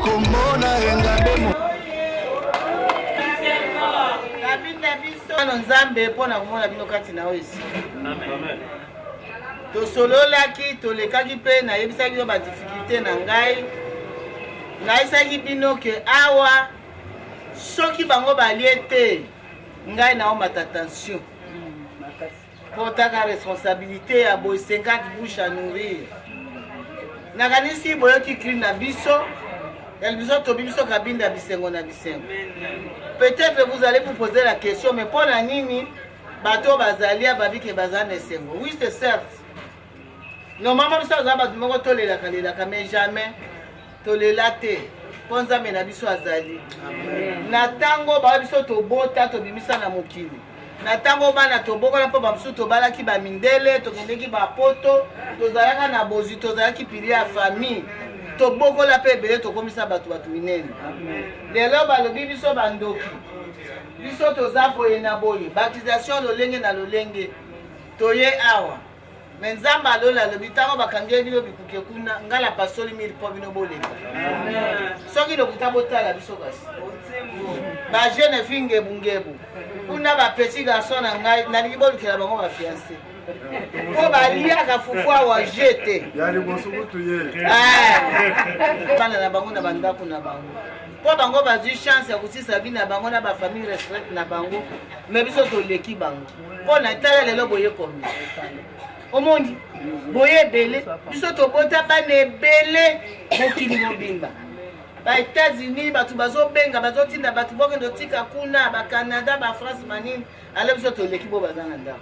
komona engabemo kabinda biso nzambe mpona komona bino kati na oyo. Amen. Tosololaki tolekaki mpe nayebisaki bino badifficulté na ngai. Nayebisaki bino ke awa soki bango balie te ngai naomata tension. Potaka responsabilité ya boy 50 bouche à nourrir. Nakanisi boyoki cri na biso. El biso tobi biso kabinda bisengo na bisengo. Peut-être vous allez vous poser la question, mais pour la nini bateau bazalia babike bazane esengo. Oui, c'est certes. Normalement biso azaba dumongo tolela kalelaka mais jamais tolela te. Ponza mena biso azali. Amen. Na tango ba biso tobota tobimisa na mokili. Na tango bana tobokola mpo bamsu tobalaki bamindele tokendeki bapoto tozalaka na bozi tozalaki pili ya famille tobokola mpe ebele tokomisa bato minene. Lelo balobi biso bandoki biso toza boye na boye baptisation lolenge na lolenge toye awa me nzambe alola alobi ntango bakangeli bino bikuke kuna ngala pasoli mili mpo bino boleka. Soki lokuta botala biso kasi bajeune fille ngebungebu kuna bapeti garçon na ngai nalingi bolukela bango bafiancé po baliaka fufu awa jete bana na bango na bandako na bango po bango bazwi chance ya kosisa bino na bango na bafamille restrate na bango me biso toleki bango mpo na tala lelo boye komi omondi boye ebele biso tobota bana ebele mokili mobimba ba-États-Unis bato bazobenga bazotinda bato bokende tika kuna ba-Canada ba-France manini ale biso toleki bo baza na ndako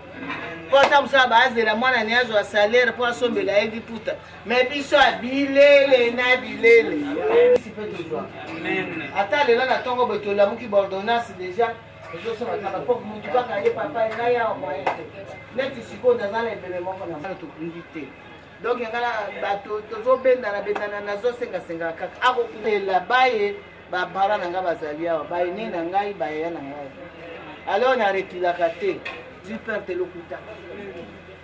mpo ata mosala baazela mwana ni azwa salaire mpo asombela ye liputa me biso abilele na bilele mpe tozwa ata lelo na ntongo boye tolamuki baordonnance déjà ezosobataka mpo motu kaka ye papa engai awa moyen te neti sikoyo naza na ebele moko na tokundi te. Donc ngala bato tozobendana bendana nazosengasenga kaka akokutela baye babara na nga bazali awa baye ne na ngai baye na ngai alors na rekilaka te zwi perte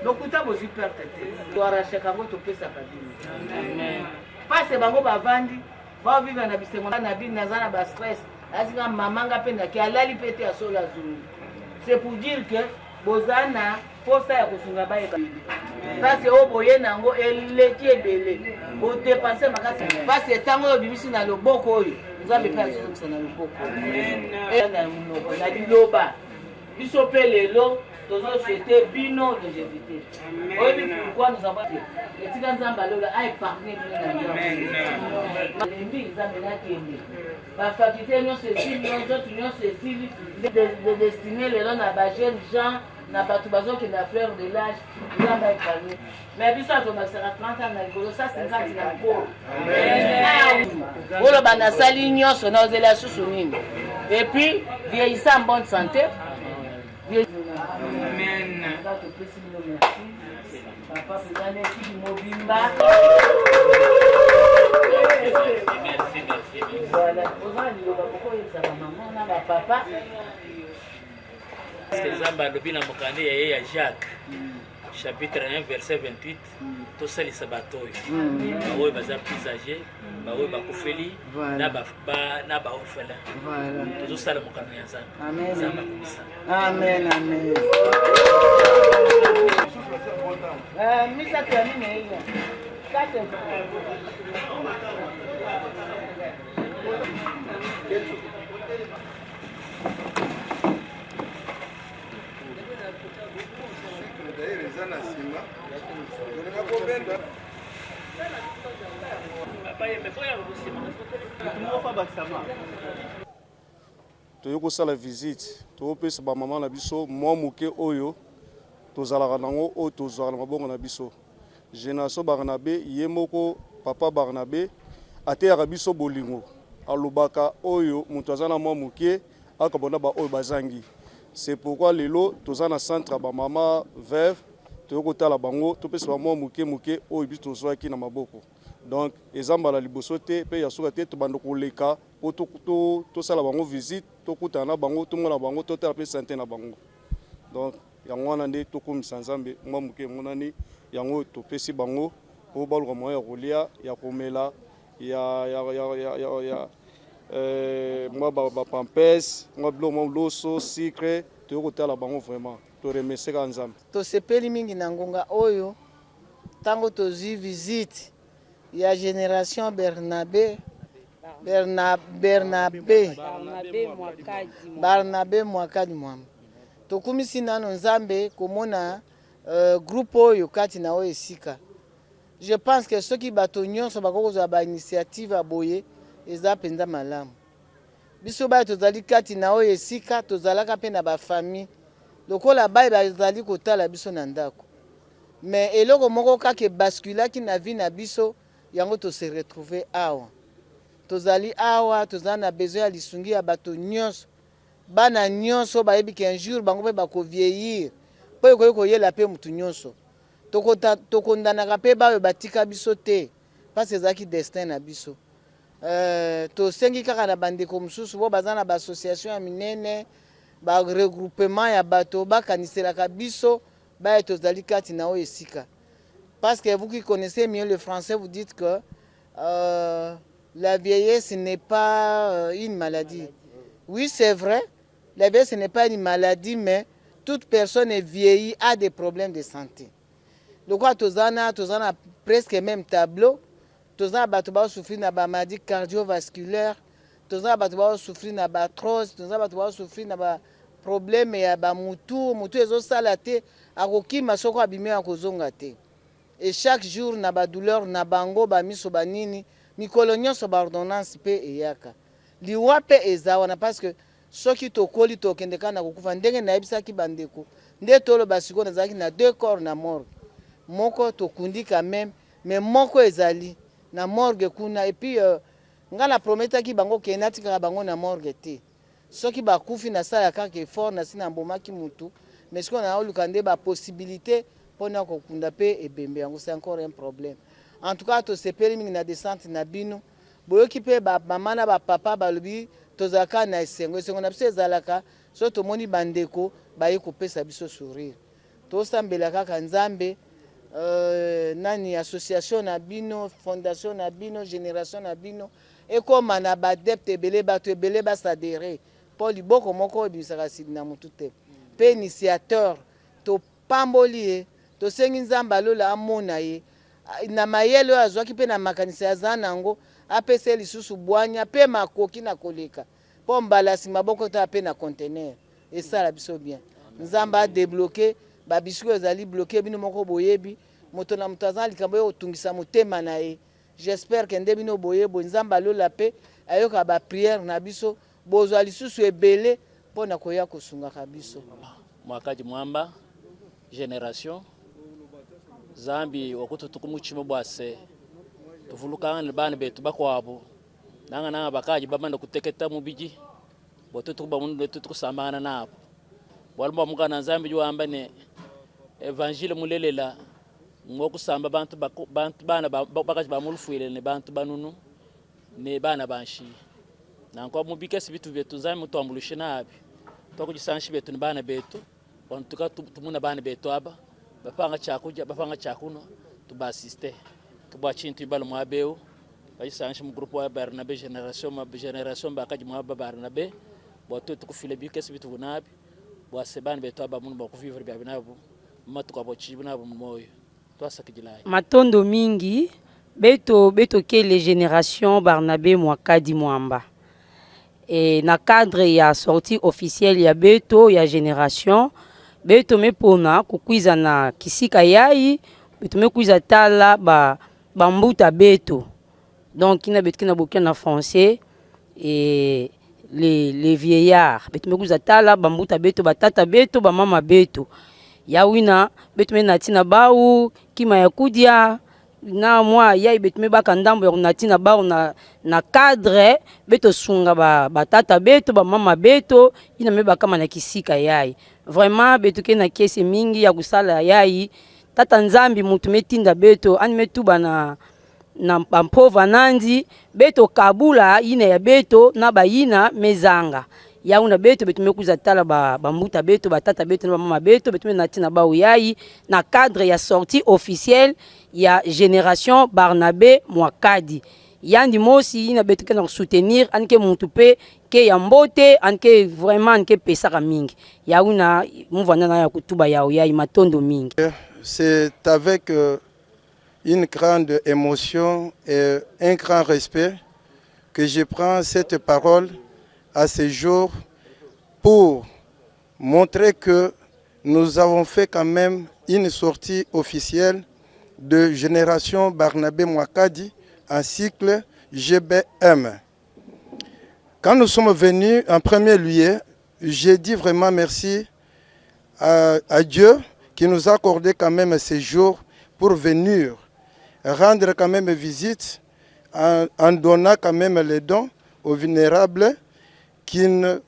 lokuta bozwi perte te toarachaka ngo topesaka bino pase bango bavandi baoviva na bisengo na bino naza na bastress azinga mamanga mpe naki alali mpe te asola zungu. C'est pour dire que bozana posa ya kosunga bayeka parce o boye nango eleki ebele odepase makasi parce etango oyo bimisi na loboko oyo nzambe mpe azozongisa na loboko na monoko na liloba biso mpe lelo tozosouhaite bino longévité oyebi pourquoi nous avons etika nzambe alola aépargne bino na lembi nzambe nakende bafakulté nyonso esili nzoto nyonso esili de destiner lelo na bajeune gens na bato bazokenda fleur de l'âge nzambe aépargne mais biso atobakisaka 30 ans na likolo sa 50 na likolo oloba nasali nyonso naozela susu nini et puis vieillissant en bonne santé. Amen. Papa, Nzambe alobi na mokande ya ye ya Jacques chapitre 1 verset 28 tosalisa bato oyo baoyo baza plus âgé baoyo bakufeli na baorphelin tozosala mokano ya Nzambe Nzambe akomisa. Amen, amen. Misato ya nini hiyo? Kate. toyo kosala visite topesa bamama na biso mwa moke oyo tozalaka nango oyo tozwaka na mabongo na biso génération Barnabé ye moko papa Barnabé ateyaka biso bolingo alobaka oyo moto aza na mwa moke akabona ba oyo bazangi. C'est pourquoi lelo toza na centre ba mama veuve toyo kotala bango topesa ba mwa moke moke oyo biso tozwaki na maboko. Donc ezamba la liboso te pe ya soka te to bando koleka po to sala bango visite to kutana bango to mona bango to tala pe santé na bango. Donc yango wana nde to komisa Nzambe mwa moke monani yango to pesi bango po baluka moya ya kolia ya komela moi pampes moi loso sucre tokotala bango vraiment to remercier ka nzambe tosepeli mingi na ngonga oyo tango tozwi visite ya génération Barnabé Mwakadi Mwamba tokumisi nano nzambe komona groupe oyo kati na oyo esika. Je pense que ceux qui bato nyonso bakokozwa ba initiative aboye eza penza malamu. Biso ba tozali kati na oyo esika tozalaka pe na ba famille. Lokola bayi bazali kotala biso na ndako. Mais eloko moko kake basculaki na vie na biso yango to se retrouver awa. Tozali awa tozana na besoin ya lisungi ya bato nyonso. Bana nyonso bayebi qu'un jour bango pe bako vieillir. Po ko yela pe mutu nyonso. Tokondanaka pe bayo batika biso te parce ezaki destin na biso. Tosengi kaka na bandeko mosusu bo baza na ba association ya minene ba regroupement ya bato bakaniselaka biso ba tozali kati na oyo esika. Parce que vous qui connaissez mieux le français vous dites que la vieillesse n'est pas une maladie. Oui, c'est vrai. La vieillesse n'est pas une maladie, mais toute personne vieillie a des problèmes de santé. Donc, tozana presque même tableau. Tozana bato ba souffrir na ba maladie cardiovasculaire. Tozana bato ba souffrir na ba arthrose. Tozana bato ba souffrir na ba problème ya ba mutu ezo sala te akoki masoko abime ya kozonga te. Et chaque jour na ba douleur na bango ba miso banini mikolo nyonso ba ordonnance pe eyaka. Liwa pe ezawana parce que soki tokoli tokendeka na kokufa ndenge na yebisaki bandeko nde tolo basiko nazaki na 2 corps na morgue. Moko tokundi quand même mais moko ezali na morgue kuna et puis ngala prometa ki bango kenati ka bango na morgue te. Soki bakufi na sala kaka effort na sina mbomaki mutu mais ce qu'on a oluka nde ba possibilité pona kokunda pe ebembe yango c'est encore un problème. En tout cas to sepeli mingi na descente na bino boyoki pe ba mama na ba papa balobi tozaka na esengo na biso ezalaka so tomoni bandeko baye kopesa biso sourire tosambela kaka nzambe nani association na bino fondation na bino génération na bino ekoma na badepte ebele bato ebele basadere po liboko moko ebisaka sidi na mutu te pe initiateur topamboli ye tosengi nzambe alola amona ye na mayele oyo azwaki mpe na makanisi aza nango apesa lisusu bwanya mpe makoki na koleka mpo mbalasi maboko ta mpe na conteneur esala biso bien nzambe adebloke babisiko ezali bloke bino moko boyebi moto na moto aza likambo oyo otungisa motema na ye. J'espère que nde bino boyebo nzambe alola mpe ayoka bapriere na biso bozwa lisusu ebele mpo na koya kosungaka biso. Mwakadi Mwamba génération zambi wakuto tukumuchimo bwase tuvulukanga ni bana betu bakwabo nanga bakaji bamanda kuteketa mubiji boto tukuba mundu betu tukusambana nabo walimo mugana zambi juamba ne evangile mulelela ngokusamba bantu bana bakaji bamulufuile ne bantu banunu ne bana banshi nanko mubikesi bitu betu zambi mutombulishe nabi tokujisanshi betu ni bana betu wantuka tumuna bana betu aba bapanga chakuja bapanga chakuno tubasiste tubachintu ibalo mwabeu bayisanshi mu groupe wa Barnabé génération bakaji mwaba Barnabé boto tukufile bikesi bitu nabi bwasebani betu aba mundu bakuvivre bya binabo matuka bochibu nabo moyo twasakijilai matondo mingi beto ke les générations Barnabé Mwakadi Mwamba et na cadre ya sortie officielle ya beto ya génération beto mepona kukwiza na kisika yai beto mekuiza tala bambuta beto donc ina beto kina bokia na français et les vieillards beto mekuiza tala bambuta beto batata beto bamama beto yawina beto menatina bawu kima ya kudia na mwa yai beto mebaka ndambo ya natina bawu na cadre beto sunga batata beto bamama beto ina mebaka na kisika yai vraiment beto ke na kese mingi ya kusala yai tata nzambi mutu metinda beto ani metuba na mpova nandi beto kabula ina ya beto na bayina mezanga yauna beto mekuza tala bambuta beto batata beto na mama beto menatina bawu yai na cadre ya sortie officielle ya génération Barnabé Mwakadi yandi mosi na betuke na soutenir anke mutupe ke yambote anke vraiment anke pesaka mingi yauna muvana na ya kutuba yao ya matondo mingi. C'est avec une grande émotion et un grand respect que je prends cette parole à ce jour pour montrer que nous avons fait quand même une sortie officielle de Génération Barnabé Mwakadi en cycle GBM. Quand nous sommes venus en premier lieu, j'ai dit vraiment merci à Dieu qui nous a accordé quand même ces jours pour venir rendre quand même visite en donnant quand même les dons aux vulnérables qui ne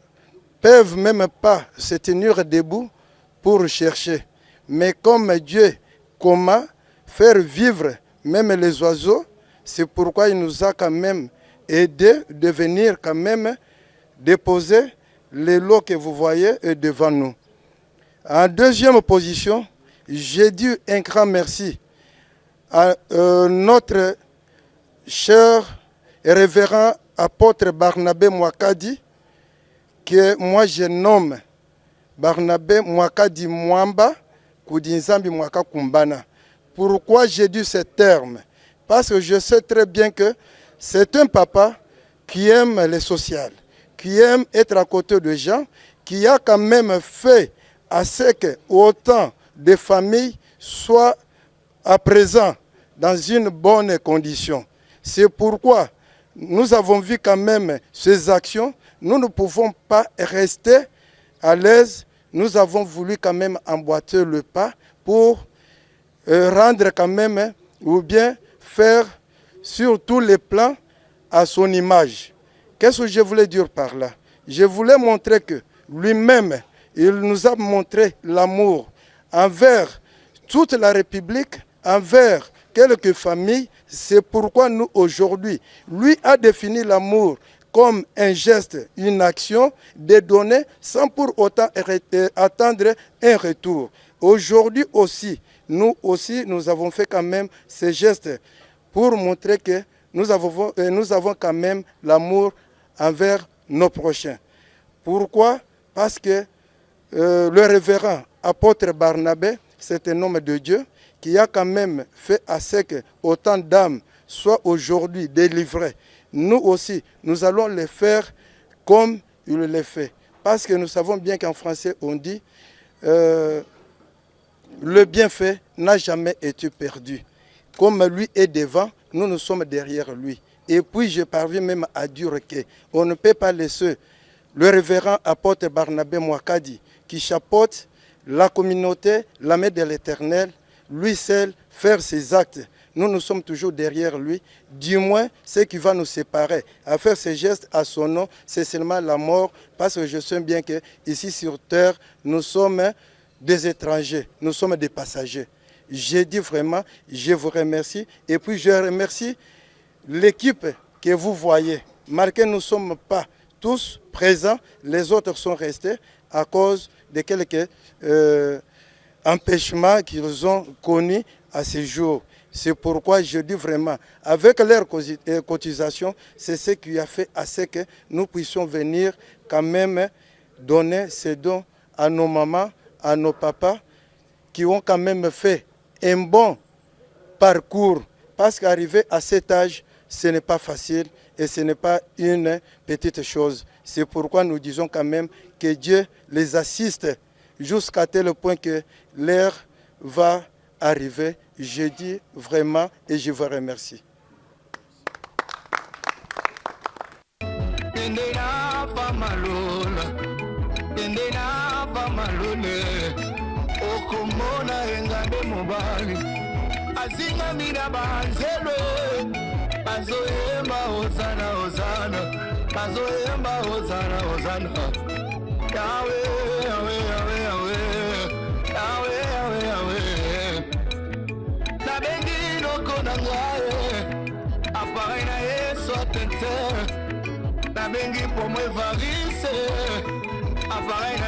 peuvent même pas se tenir debout pour chercher. Mais comme Dieu, comment faire vivre même les oiseaux, c'est pourquoi il nous a quand même aidé de venir quand même déposer les lots que vous voyez devant nous. En deuxième position, j'ai dit un grand merci à notre cher et révérend apôtre Barnabé Mwakadi, que moi je nomme Barnabé Mwakadi Mwamba Kudinzambi Mwaka Kumbana. Pourquoi j'ai dit ce terme? Parce que je sais très bien que c'est un papa qui aime le social, qui aime être à côté de gens, qui a quand même fait à ce que autant de familles soient à présent dans une bonne condition. C'est pourquoi nous avons vu quand même ces actions. Nous ne pouvons pas rester à l'aise. Nous avons voulu quand même emboîter le pas pour rendre quand même, ou bien faire sur tous les plans à son image. Qu'est-ce que je voulais dire par là? Je voulais montrer que lui-même, il nous a montré l'amour envers toute la République, envers quelques familles. C'est pourquoi nous, aujourd'hui, lui a défini l'amour comme un geste, une action, de donner sans pour autant attendre un retour. Aujourd'hui aussi, nous avons fait quand même ces gestes pour montrer que nous avons quand même l'amour envers nos prochains. Pourquoi? Parce que le révérend apôtre Barnabé, c'est un homme de Dieu qui a quand même fait à ce que autant d'âmes soient aujourd'hui délivrées. Nous aussi, nous allons le faire comme il le fait. Parce que nous savons bien qu'en français, on dit le bienfait n'a jamais été perdu. Comme lui est devant, nous sommes derrière lui. Et puis je parviens même à dire qu'on ne peut pas laisser le révérend apôtre Barnabé Mwakadi qui chapeaute la communauté, la main de l'Éternel, lui seul faire ses actes. Nous sommes toujours derrière lui. Du moins, ce qui va nous séparer, à faire ces gestes à son nom, c'est seulement la mort. Parce que je sais bien que ici sur terre, nous sommes des étrangers, nous sommes des passagers. J'ai dit vraiment, je vous remercie. Et puis je remercie l'équipe que vous voyez. Malgré nous ne sommes pas tous présents, les autres sont restés à cause de quelques empêchements qu'ils ont connus à ce jour. C'est pourquoi je dis vraiment, avec leur cotisation, c'est ce qui a fait à ce que nous puissions venir quand même donner ces dons à nos mamans, à nos papas, qui ont quand même fait un bon parcours. Parce qu'arriver à cet âge, ce n'est pas facile et ce n'est pas une petite chose. C'est pourquoi nous disons quand même que Dieu les assiste jusqu'à tel point que l'heure va arriver. Je dis vraiment et je vous remercie. Nabengi pour me variser, appareil